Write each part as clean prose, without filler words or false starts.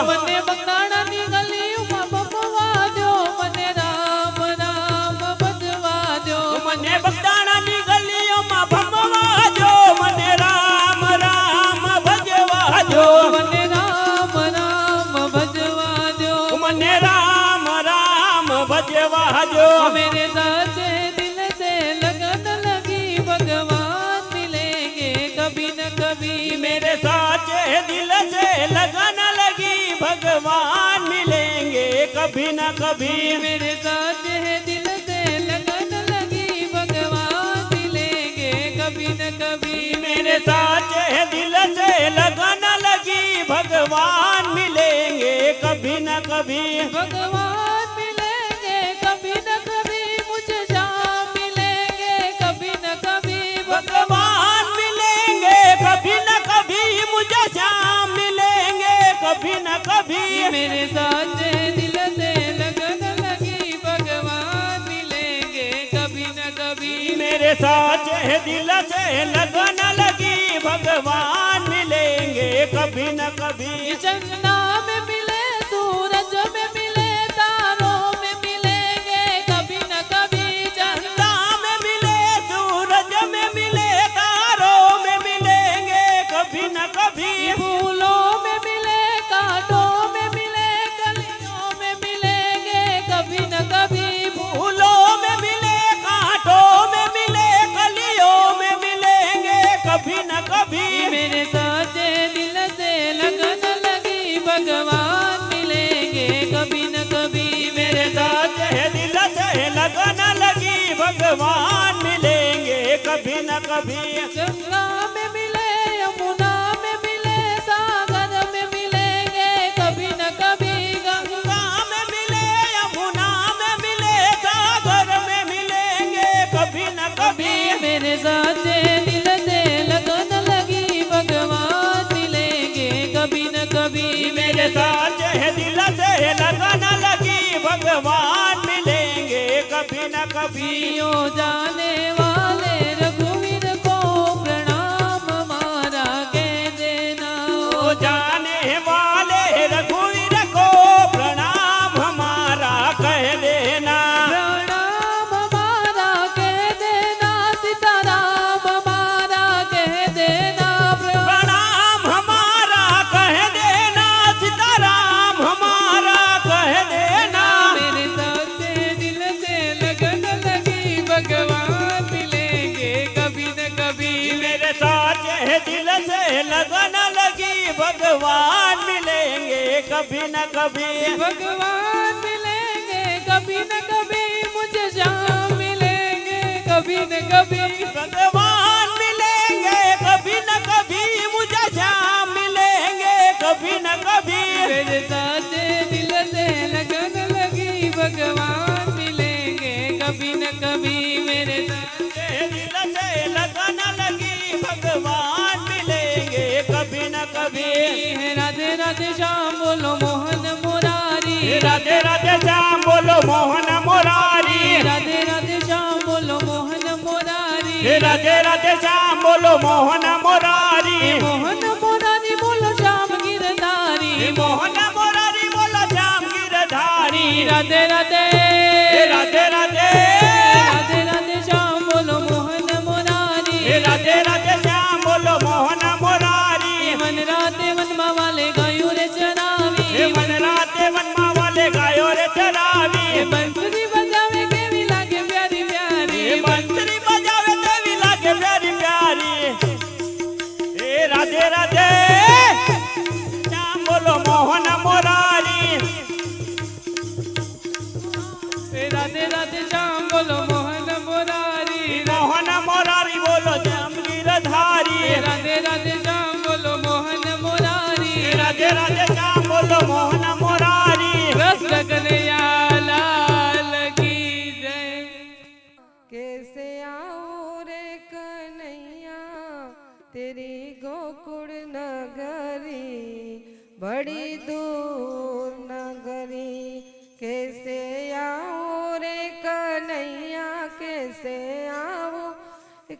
મને બગદાણાની ગલીઓમાં ભમવા દો, મને રામ રામ ભજવા દો, મને બગદાણાની ગલીઓમાં ભમવા દો, મને રામ રામ ભજવા દો, મને રામ રામ ભજવા દો, મને રામ રામ ભજવા દો। मेरे साचे दिल से लगन लगी भगवान मिलेंगे कभी न कभी, मेरे साचे दिल से लगन लगी भगवान मिलेंगे कभी न कभी। मेरे साचे दिल से लगन लगी भगवान मिलेंगे कभी न कभी, मेरे साचे दिल से लगन लगी भगवान मिलेंगे कभी न कभी। भगवान मिलेंगे कभी न कभी, मुझे शाम मिलेंगे कभी न कभी, भगवान मिलेंगे कभी न कभी, मुझे श्याम मिलेंगे कभी न कभी। मेरे साचे दिल से लगन लगी भगवान मिलेंगे कभी न कभी, मेरे साचे दिल से लगन लगी भगवान मिलेंगे कभी न कभी। चंदा में मिले सूरज में मिले तारों में मिलेंगे कभी न कभी, चंदा में मिले सूरज में मिले तारों में मिलेंगे कभी न कभी। फूलों में मिले कांटों में मिले कलियों में मिलेंगे कभी न कभी, फूलों में मिले कांटों में मिले कलियों में मिलेंगे कभी न कभी। मेरे साचे दिल से लगन लगी भगवान मिलेंगे कभी न कभी, मेरे साचे दिल से लगन लगी भगवान मिलेंगे कभी न कभी। गंगा में मिले यमुना में मिले सागर में मिलेंगे कभी न कभी, गंगा में मिले यमुना में मिले सागर में मिलेंगे कभी न कभी। मेरे साचे दिल से लगन लगी भगवान मिलेंगे कभी न कभी, मेरे साचे दिल से लगन लगी भगवान मिलेंगे कभी न कभी। यो जाने वाले रघुवीर को प्रणाम हमारा कह देना, ओ जाने वाले रघुवीर को प्रणाम हमारा कह देना, प्रणाम हमारा कह देना, सीताराम हमारा कह देना, प्रणाम हमारा कह देना, सीताराम हमारा कह देना। मेरे साचे दिल से लगन लगी भगवान मिलेंगे कभी न कभी, मेरे साचे दिल से लगन लगी भगवान मिलेंगे कभी न कभी। भगवान मिलेंगे कभी न कभी, मुझे शाम मिलेंगे कभी न कभी, भगवान मिलेंगे कभी न कभी, मुझे श्याम मिलेंगे कभी न कभी। मेरे साचे दिल से लगन लगी भगवान मिलेंगे कभी न कभी, मेरे साचे दिल से लगन लगी भगवान मिलेंगे कभी न कभी। राधे राधे श्याम बोलो मोहन मुरारी, राधे राधे श्याम बोलो मोहन मुरारी, राधे राधे श्याम बोलो मोहन मुरारी, राधे राधे श्याम बोलो मोहन मुरारी, मोहन मुरारी बोलो श्याम गिरधारी, मोहन मुरारी बोलो श्याम गिरधारी। राधे राधे राधे राधे राधे राधे श्याम बोलो मोहन मुरारी, राधे राधे श्याम बोलो मोहन मुरारी। मन राते वनमा वाले गायों रे चरावी, मन राते वनमा वाले गायों रे चरावी, बंसुरी बजावे केवी लागे प्यारी प्यारी, बंसुरी बजावे देवी लागे प्यारी प्यारी। राधे राधे श्याम बोलो मोहन मुरारी, राधे राधे श्याम बोलो मोहन मुरारी, मोहन मुरारी बोलो श्याम गिरधारी, राधे राधे श्याम बोलो मोहन मुरारी, राधे राधे श्याम बोलो मोहन मुरारी। कृष्ण कन्हैया लाल की जय। कैसे आऊं रे कन्हैया तेरी गोकुल नगरी, बड़ी दूर नगरी। कैसे आऊं रे कन्हैया, कैसे आऊं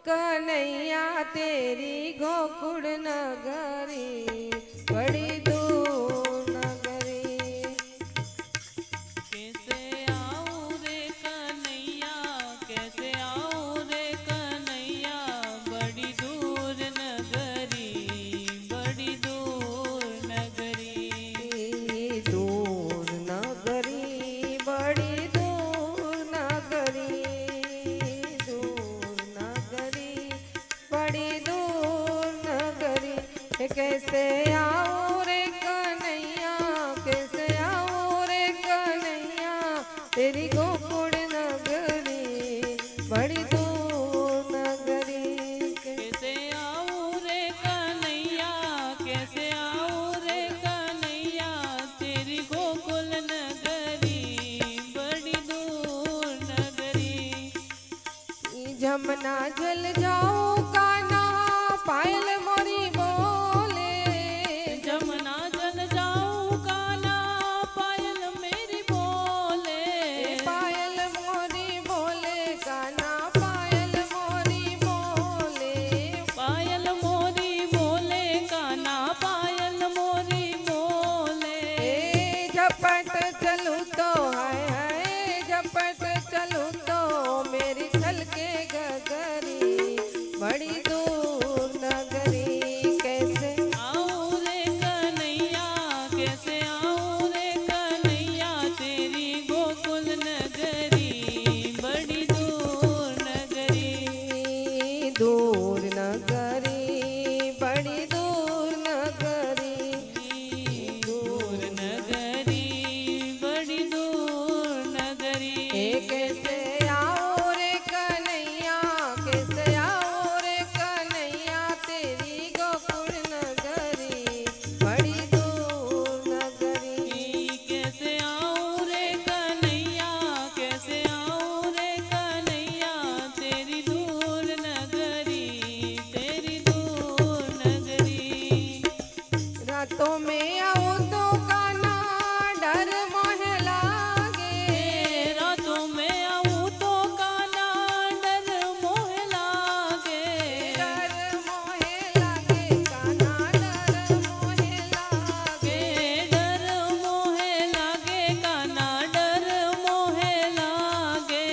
कन्हैया तेरी गोकुल नगरी, बड़ी दूर नगरी। कैसे आऊं रे कन्हैया, कैसे आऊं रे कन्हैया, तेरी गोकुल नगरी बड़ी दूर नगरी। कैसे आऊं रे कन्हैया, कैसे आऊं रे कन्हैया, तेरी गोकुल नगरी बड़ी दूर नगरी। जमुना जल जाऊं कान्हा, पायल मोरी बोले, जमुना जल जाऊं कान्हा, पायल मेरी बोले, पायल मोरी बोले कान्हा, पायल मोरी बोले। पायल मोरी बोले कान्हा, पायल मोरी बोले। झपट चलूं तो हाय हाय, झपट चलूं तो मेरी छलके गगरी बड़ी दूर नगरी। कैसे आऊं रे कन्हैया, कैसे आऊं रे कन्हैया, तेरी गोकुल नगरी बड़ी दूर नगरी। दूर नगरी बड़ी दूर नगरी। दूर नगरी बड़ी दूर नगरी। कैसे आओ रे कन्हैया, कैसे आओ रे कन्हैया, तेरी गोकुल नगरी बड़ी दूर नगरी। कैसे आऊं रे कन्हैया, कैसे आऊं रे कन्हैया, तेरी दूर नगरी, तेरी दूर नगरी। रातों में आऊं तो कान्हा डर मोहे लागे, रातों में आऊं तो कान्हा डर मोह लागे, डर मोहे लागे कान्हा, डर मोहे लागे। डर मोह लागे कान्हा, डर मोह लागे।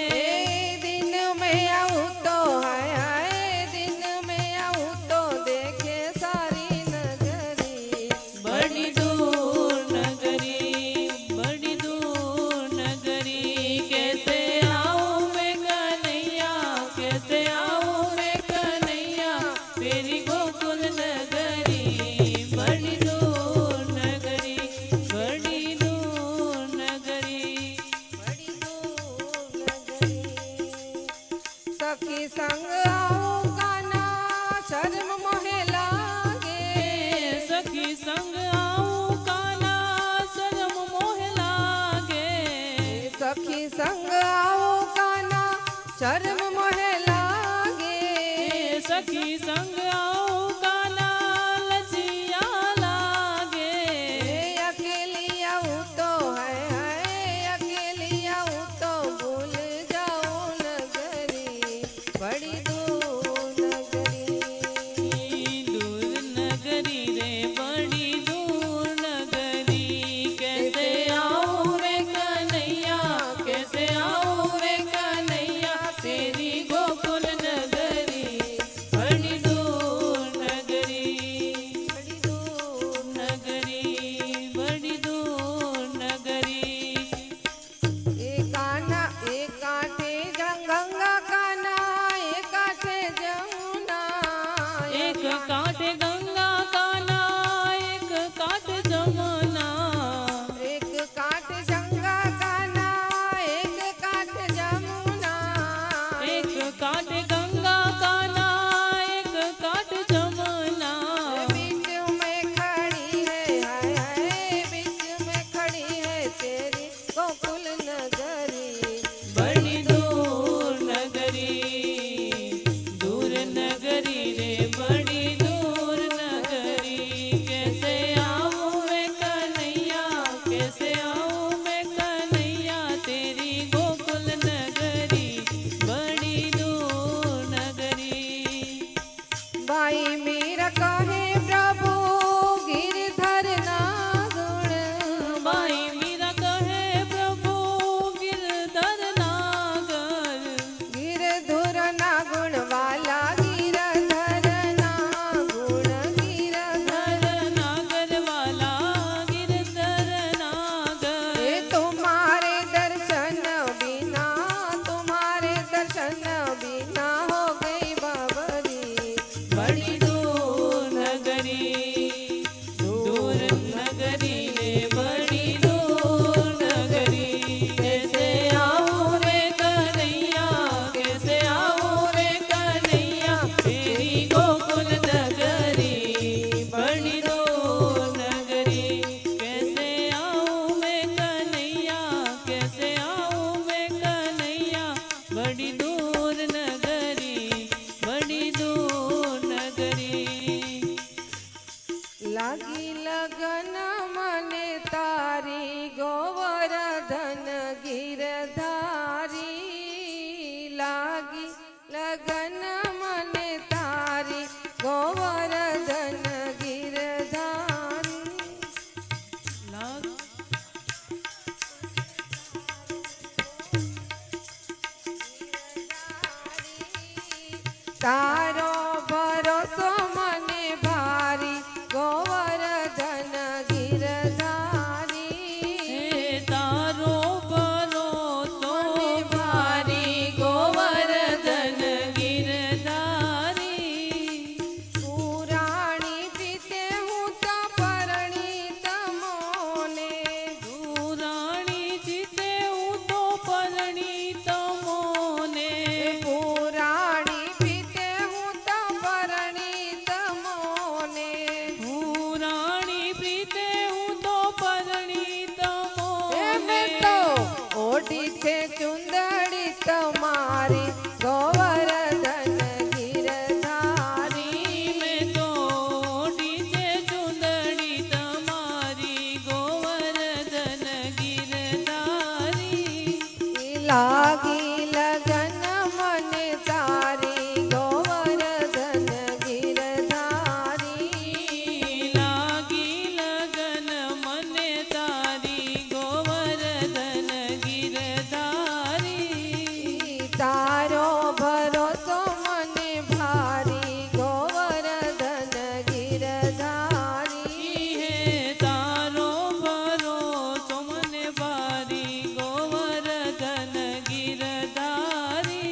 दिन में आऊं तो हाय हाय, दिन में आऊं तो देखे सारी नगरी बड़ी दूर नगरी, बड़ी दूर नगरी। कैसे आऊं मैं कन्हैया, कैसे आऊं मैं कन्हैया, तेरी गोकुल नगरी बड़ी दूर नगरी, बड़ी दूर नगरी। बड़ी दूर नगरी। सखी संग आऊं कान्हा शर्म मोहे लागे, सखी संग आऊं कान्हा, शर्म मोह लागे, सखी संग आऊं कान्हा शर्म मोहे लागे। सखी संग आऊं कान्हा, लजिया लागे। अकेली आऊं तो हाय हाय, अकेली आऊं तो भूल जाऊं नगरी बड़ी दूर नगरी। दूर नगरी रे बड़ी दूर नगरी। कैसे आऊं रे कन्हैया, कैसे आऊं रे कन्हैया, तेरी તારો ભરોસો મને ભારી ગોવર્ધન ગિરધારી તારો ભરોસો મને ભારી ગોવર્ધન ગિરધારી પુરાણી પ્રીતે હું તો પરણિત મોને પુરાણી જીતે હું તો પરણિત મોને પુરાણી પ્રીતે હું તો પરણિત મોને પુરાણી પ્રીતે હું તો પરણિત એમે મોને તો ઓઢી છે ચુંદડી તમારી ગોવર્ધન ગિરધારી મેં તો ઓઢી છે ચુંદડી તમારી ગોવર્ધન ગિરધારી લાગી લગન મને તારી ગોવર્ધન ગિરધારી લાગી લગન મને તારી ગોવર્ધન ગિરધારી તારો ભરોસો મને ભારી ગોવર્ધન ગિરધારી હે તારો ભરોસો મને ભારી ગોવર્ધન ગિરધારી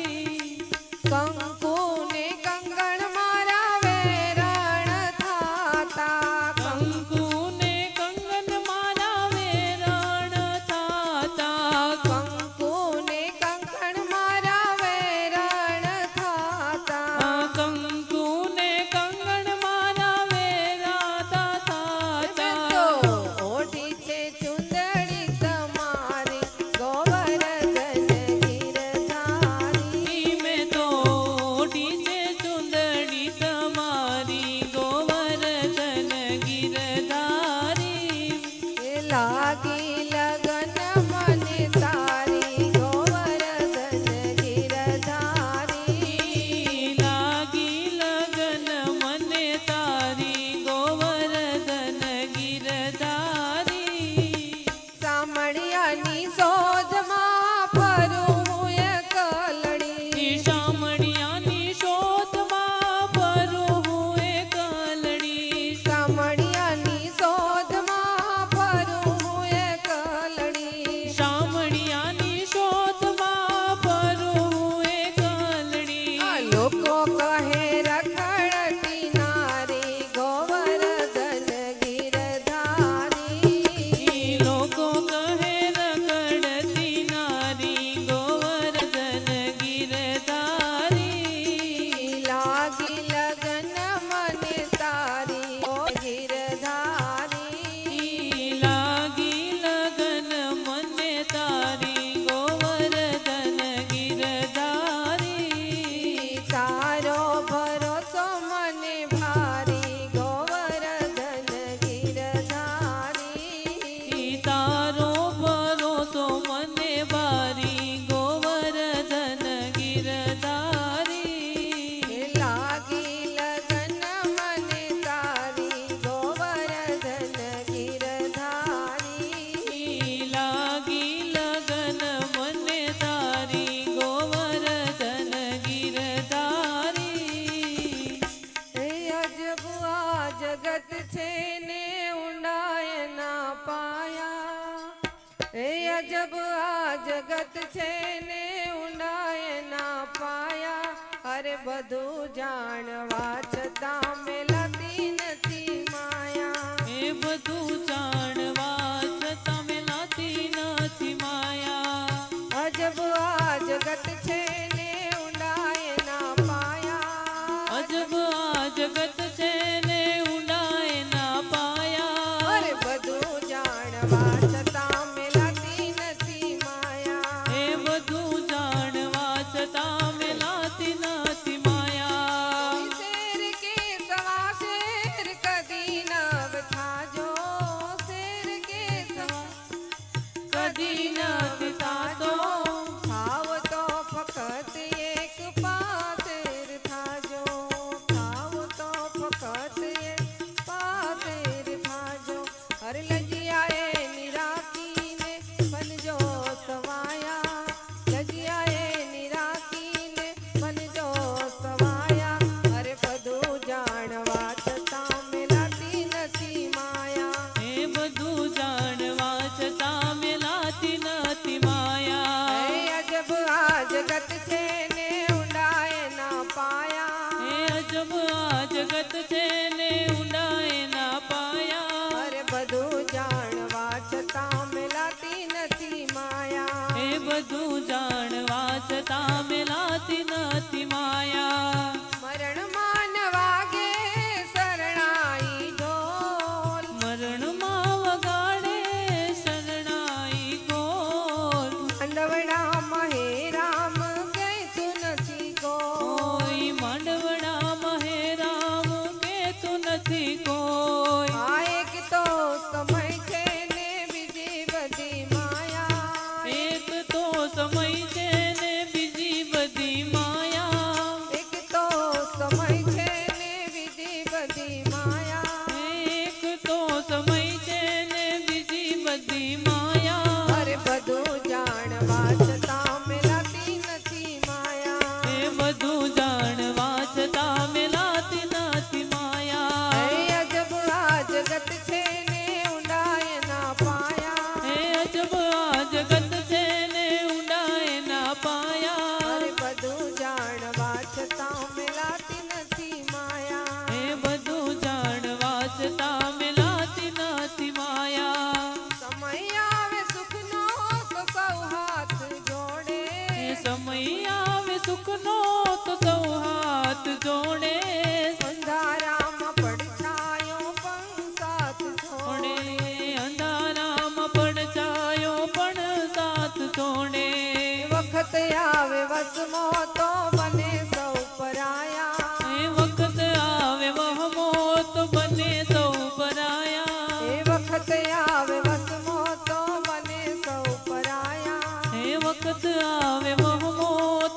કંકુ ને કંગણ મારા વેરણ થાતા કંકુ ને કંગન મારા વેરણ થાતા કંકુ ને કંકણ મારા વેરણ થાતા કંકુ ને કંગન મારા વેરાતા થાતા તો ઓઢી છે ચુંદડી તમારી ગોવર્ધન ગિરધારી મેં તો ઓઢી છે ચુંદડી તમારી ગોવર્ધન ગિરધારી લાગી લગન મને તારી ગોવર્ધન ગિરધારી લાગી લગન મને તારી ગોવર્ધન ગિરધારી સામળિયાની શોધમાં ફરું હું એકલડી શામળિયાની શોધમાં ફરું હું એકલડી સામળિયાની શોધમાં ફરું હું એકલડી શામળિયાની શોધમાં ફરું હું એકલડી આ લોકો કહે રખડતી નારી ગોવર્ધન ગિરધારી લોકો કહે રખડતી નારી ગોવર્ધન ગિરધારી લાગી લગન મને તારી ઓ ગિરધારી લાગી લગન મને તારી ગોવર્ધન ગિરધારી તારો ભરોસો મને ભારી ગોવર્ધન ગિરધારી તારો ભરોસો મને ભારી ગોવર્ધન ગિરધારી લાગી લગન મને તારી ગોવર્ધન ગિરધારી લાગી લગન મને તારી ગોવર્ધન ગિરધારી અજબ આ જગત છે ને ઊંડાય ના પાયા અજબ આ જગત છે ને ઊંડાય ના પાયા અરે બધું જાણવા છતાં મેલતી નથી માયા એ બધું જાણવા છતાં મેલાતી નથી માયા અજબ આ જગત છે ને ઊંડાય ના પાયા અજબ આ જગત છે ને ઊંડાય ના પાયા અરે બધું જાણવા છતાં મેલાતી નથી માયા એ બધું જાણવા છતાં મેલાતી નથી માયા શેર કે સવા શેર કદી નવ થાજો શેર કે સવા કદી નથી થાતો થાવ તો ફક્ત એક પાસેર થાજો થાવ તો ફક્ત એક પાસેર થાજો હર લજિયાએ નિરાકીને બનજો સવાયા લજિયાએ નિરાકીને બનજો સવાયા બધું જાણવા છતાં મેલાતી નથી માયા મરણમાં ન વાગે શરણાઈ ઢોલ મરણમાં વગાડે શરણાઈ ગોર માંડવડામાં હે રામ કહેતું નથી કોઈ માંડવડામાં હે રામ કહેતું નથી કોઈ આ એક તો સમય છે ને બીજી બધી માયા એક તો સમય છે ને બીજી બધી માયા એક તો સમય છે ને બીજી બધી માયા એક તો સમય છે ને બીજી બધી માયા અરે બધું જાણવા છતાં મેલાતી નથી માયા એ બધું જાણવા છતાં મેલાતી નથી માયા હે અજબ આ જગત છે ને ઊંડાય ના પાયા હે અજબ આ જગત છે ને ઊંડાય ના પાયા અરે બધું જાણવા છતાં મેલાતી નથી માયા એ બધું જાણવા છતાં મેલાતી નથી માયા સમય આવે સુખનો તો સૌ હાથ જોડે એ સમય આવે સુખનો તો સૌ હાથ જોડે અંધારામાં પડછાયો પણ સાથ છોડે છોડે અંધારામાં પડછાયો પણ સાથ છોડે વખત આવે વસમો તો બને સૌ પરાયા એ વખત આવે વહમો તો બને સૌ પરાયા એ વખત આવે વસમો તો બને સૌ પરાયા એ વખત આવે વહમો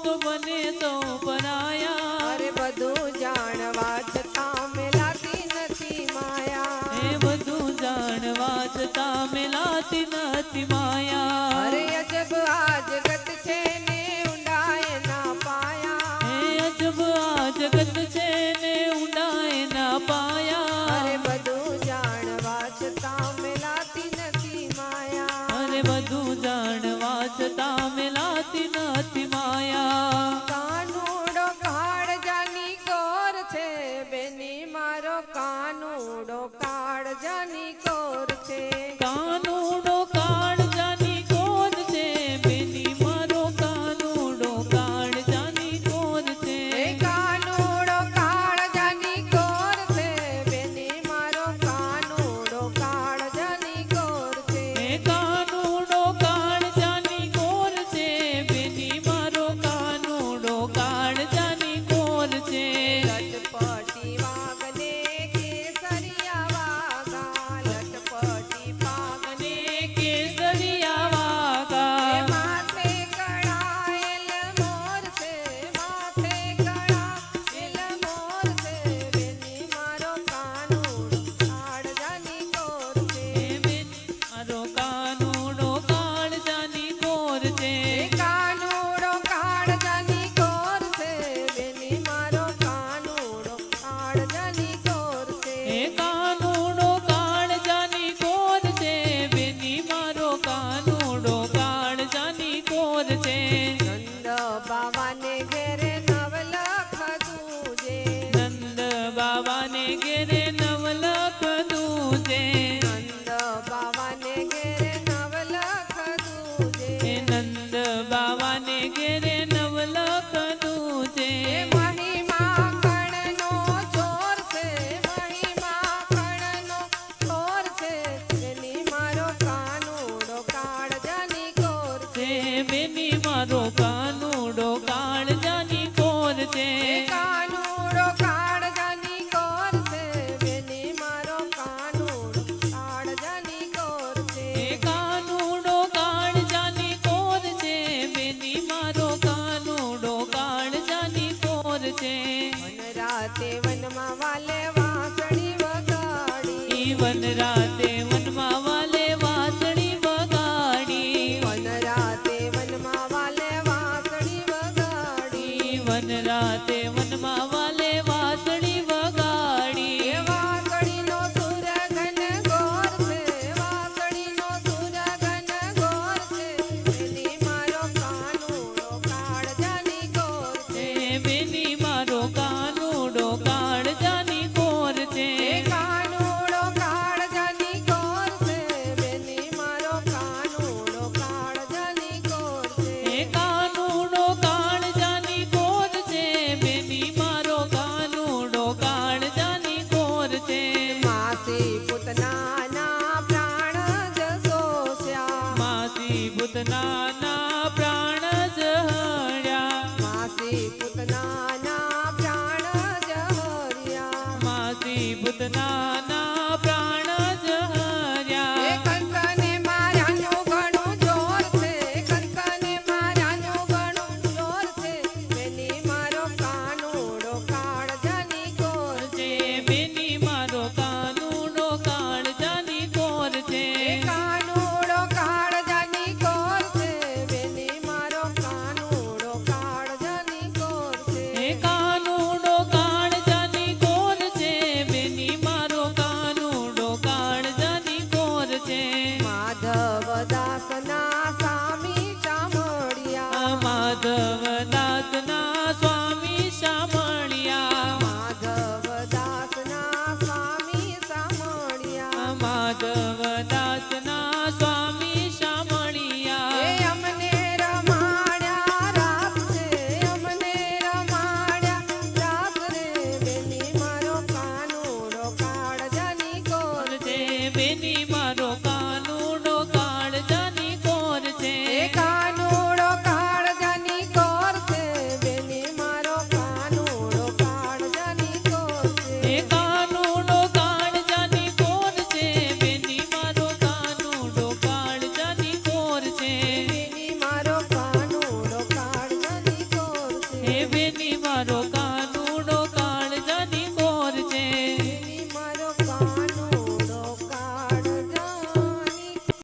તો બને સૌ પરાયા અરે બધું જાણવા છતાં મેલાતી નથી માયા એ બધું જાણવા છતાં મેલાતી નથી માયા અરે અજબ આ જગત છે ને ઊંડાય ના પાયા એ અજબ આ જગત છે ને ઊંડાય ના પાયા અરે બધું જાણવા છતાં મેલાતી નથી માયા અરે બધું જાણવા છતાં મેલાતી નથી માયા કાનુડો કાળજાની કોર છે બેની મારો કાનુડો કાળજાની કોર છે કાનુડો કાળજાની કોર છે બેની મારો કાનુડો કાળજાની કોર છે એ કાનુડો કાળજાની કોર છે બેની મારો કાનુડો કાળજાની કોર છે એ કાનુડો કાળજાની કોર છે બેની મારો કાનુડો કાળજાની કોર છે લટપટી વાગને કેસરિયા વાગા લટપટી પાગને અને કેસરિયા વાગા એ માથે કળાયેલ મોર છે માથે કળાયેલ મોર છે બેની મારો કાનુડો કાળજાની કોર છે એ બેન મારો કાનુડો કાળજાની કોર છે એ કાનુડો કાળજાની કોર છે બેની મારો કાનુડો કાળજાની કોર છે એ કાનુડો કાળજાની કોર છે બેની મારો કાનુડો કાળજાની કોર છે નંદ બાવાને ઘેરે નવલખ દૂજે નંદ બાબાને ઘેરે નવલખ દૂજે નંદ બાવાને ઘેરે નવલખ દૂજે એ નંદ બાબાને ઘેરે નવલખ દૂજે એ મહિમા કણનો ચોર છે મહિમા કણનો ચોર છે બેની મારો કાનુડો કાળજાની કોર છે છે બેની મારો કાનુડો કાળજાની કોર છે એ કાનુડો કાળજાની કોર છે બેની મારો કાનુડો કાળજાની કોર છે એ કાનુડો કાળજાની કોર છે બેની મારો કાનુડો કાળજાની કોર છે વન રાતે વનમાં વાલે વાંસળી વગાડી ઈ વન રાતે વનમાં વાલે વાસળી વગાડી વન રાતે વનમાં વાલે પૂતનાના પ્રાણ જ હર્યા માસી પૂતનાના પ્રાણ જ હર્યા માસી પૂતનાના પ્રાણ જ એ હર્યા કંકને માર્યાનું ઘણું જોર છે કંકને માર્યાનું ઘણું જોર છે બેની મારો કાનુડો કાળજાની કોર છે બેની મારો કાનુડો કાળજાની કોર છે એ કાનુડો કાળજાની કોર છે બેની મારો કાનુડો કાળજાની કોર છે એ કાનુડો કાળજાની કોર છે બેની મારો કાનુડો કાળજાની કોર છે માધવદાસના સ્વામી શામળિયા માધવદાસના સ્વામી શામળિયા માધવદાસના સ્વામી શામળિયા માધવદાસના સ્વામી એ શામળિયા અમને રમાડ્યા રાસ રે અમને રમાડ્યા રાસ રે બેની મારો કાનુડો કાળજાની કોર છે બેની મારો કાનુડો કાળજાની કોર છે એ કાનુડો કાળજાની કોર છે બેની મારો કાનુડો કાળજાની કોર છે એ કાનુડો કાળજાની કોર છે બેની મારો કાનુડો કાળજાની કોર છે બેની મારો કાનુડો કાળજાની કોર છે એ બેની મારો